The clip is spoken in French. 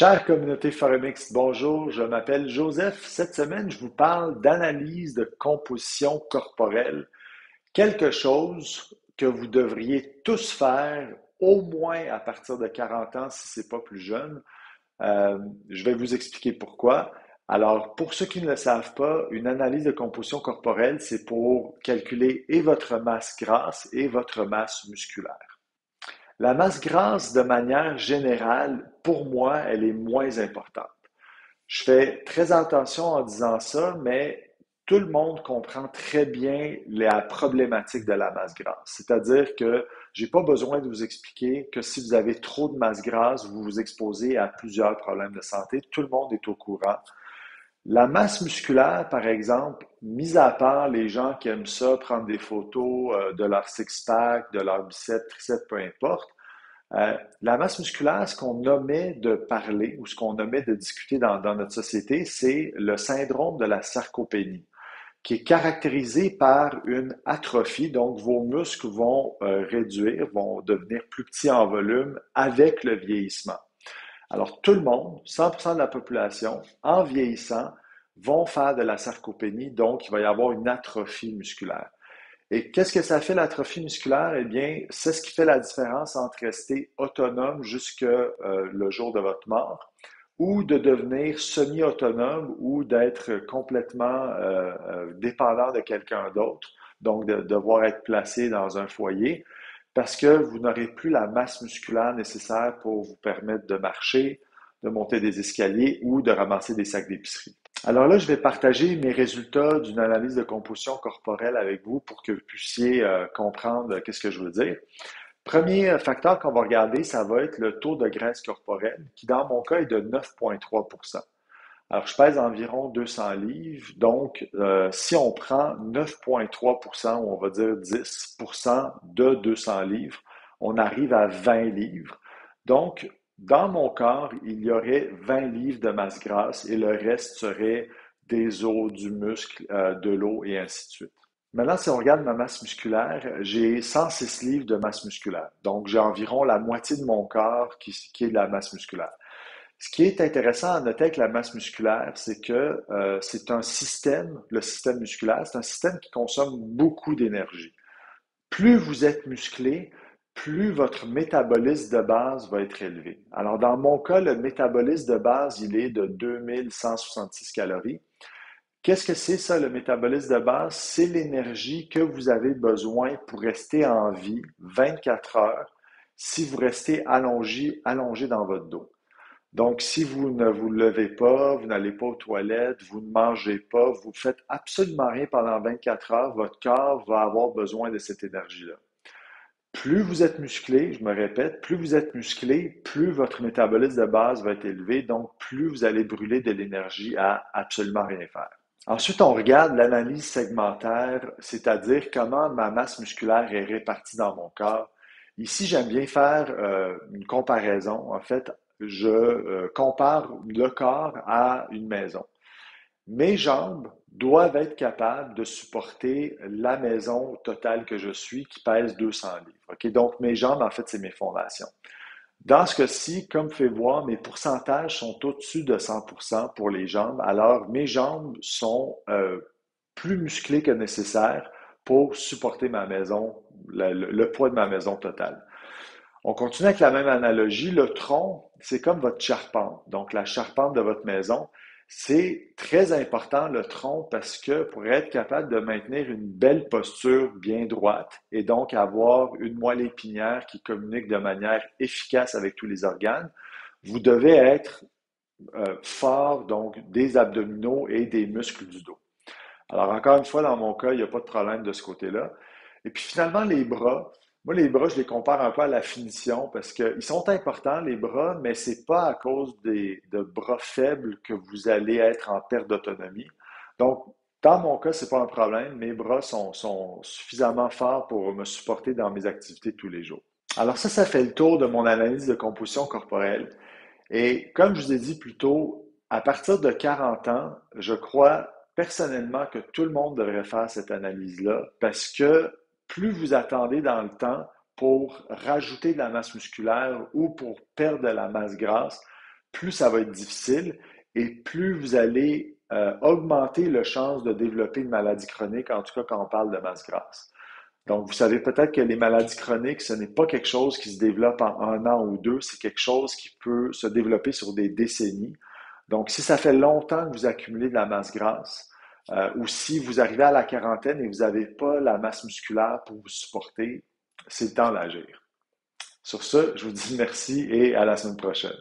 Chère communauté Forumix, bonjour, je m'appelle Joseph. Cette semaine, je vous parle d'analyse de composition corporelle, quelque chose que vous devriez tous faire au moins à partir de 40 ans si ce n'est pas plus jeune. Je vais vous expliquer pourquoi. Alors, pour ceux qui ne le savent pas, une analyse de composition corporelle, c'est pour calculer et votre masse grasse et votre masse musculaire. La masse grasse, de manière générale, pour moi, elle est moins importante. Je fais très attention en disant ça, mais tout le monde comprend très bien la problématique de la masse grasse. C'est-à-dire que j'ai pas besoin de vous expliquer que si vous avez trop de masse grasse, vous vous exposez à plusieurs problèmes de santé. Tout le monde est au courant. La masse musculaire, par exemple, mis à part les gens qui aiment ça, prendre des photos de leur six-pack, de leur biceps, triceps, peu importe, la masse musculaire, ce qu'on omet de parler ou ce qu'on omet de discuter dans notre société, c'est le syndrome de la sarcopénie, qui est caractérisé par une atrophie. Donc, vos muscles vont réduire, vont devenir plus petits en volume avec le vieillissement. Alors, tout le monde, 100% de la population, en vieillissant, vont faire de la sarcopénie, donc il va y avoir une atrophie musculaire. Et qu'est-ce que ça fait l'atrophie musculaire? Eh bien, c'est ce qui fait la différence entre rester autonome jusque le jour de votre mort ou de devenir semi-autonome ou d'être complètement dépendant de quelqu'un d'autre, donc de devoir être placé dans un foyer parce que vous n'aurez plus la masse musculaire nécessaire pour vous permettre de marcher, de monter des escaliers ou de ramasser des sacs d'épicerie. Alors là, je vais partager mes résultats d'une analyse de composition corporelle avec vous pour que vous puissiez comprendre qu'est-ce que je veux dire. Premier facteur qu'on va regarder, ça va être le taux de graisse corporelle, qui dans mon cas est de 9,3 %. Alors, je pèse environ 200 livres, donc si on prend 9,3 ou on va dire 10 de 200 livres, on arrive à 20 livres. Donc, dans mon corps, il y aurait 20 livres de masse grasse et le reste serait des os, du muscle, de l'eau et ainsi de suite. Maintenant, si on regarde ma masse musculaire, j'ai 106 livres de masse musculaire. Donc, j'ai environ la moitié de mon corps qui est de la masse musculaire. Ce qui est intéressant à noter avec la masse musculaire, c'est que c'est un système, le système musculaire, c'est un système qui consomme beaucoup d'énergie. Plus vous êtes musclé, plus votre métabolisme de base va être élevé. Alors, dans mon cas, le métabolisme de base, il est de 2166 calories. Qu'est-ce que c'est ça, le métabolisme de base? C'est l'énergie que vous avez besoin pour rester en vie 24 heures si vous restez allongé dans votre dos. Donc, si vous ne vous levez pas, vous n'allez pas aux toilettes, vous ne mangez pas, vous ne faites absolument rien pendant 24 heures, votre corps va avoir besoin de cette énergie-là. Plus vous êtes musclé, je me répète, plus vous êtes musclé, plus votre métabolisme de base va être élevé, donc plus vous allez brûler de l'énergie à absolument rien faire. Ensuite, on regarde l'analyse segmentaire, c'est-à-dire comment ma masse musculaire est répartie dans mon corps. Ici, j'aime bien faire une comparaison. En fait, je compare le corps à une maison. Mes jambes doivent être capables de supporter la maison totale que je suis, qui pèse 200 livres. Okay? Donc, mes jambes, en fait, c'est mes fondations. Dans ce cas-ci, comme vous pouvez voir, mes pourcentages sont au-dessus de 100% pour les jambes. Alors, mes jambes sont plus musclées que nécessaire pour supporter ma maison, le poids de ma maison totale. On continue avec la même analogie. Le tronc, c'est comme votre charpente. Donc, la charpente de votre maison, c'est très important le tronc parce que pour être capable de maintenir une belle posture bien droite et donc avoir une moelle épinière qui communique de manière efficace avec tous les organes, vous devez être fort, donc des abdominaux et des muscles du dos. Alors, encore une fois, dans mon cas, il n'y a pas de problème de ce côté-là. Et puis finalement, les bras. Moi, les bras, je les compare un peu à la finition parce qu'ils sont importants, les bras, mais c'est pas à cause de bras faibles que vous allez être en perte d'autonomie. Donc, dans mon cas, c'est pas un problème. Mes bras sont suffisamment forts pour me supporter dans mes activités de tous les jours. Alors ça fait le tour de mon analyse de composition corporelle. Et comme je vous ai dit plus tôt, à partir de 40 ans, je crois personnellement que tout le monde devrait faire cette analyse-là parce que plus vous attendez dans le temps pour rajouter de la masse musculaire ou pour perdre de la masse grasse, plus ça va être difficile et plus vous allez augmenter le chance de développer une maladie chronique, en tout cas quand on parle de masse grasse. Donc, vous savez peut-être que les maladies chroniques, ce n'est pas quelque chose qui se développe en un an ou deux, c'est quelque chose qui peut se développer sur des décennies. Donc, si ça fait longtemps que vous accumulez de la masse grasse, ou si vous arrivez à la quarantaine et vous n'avez pas la masse musculaire pour vous supporter, c'est le temps d'agir. Sur ce, je vous dis merci et à la semaine prochaine.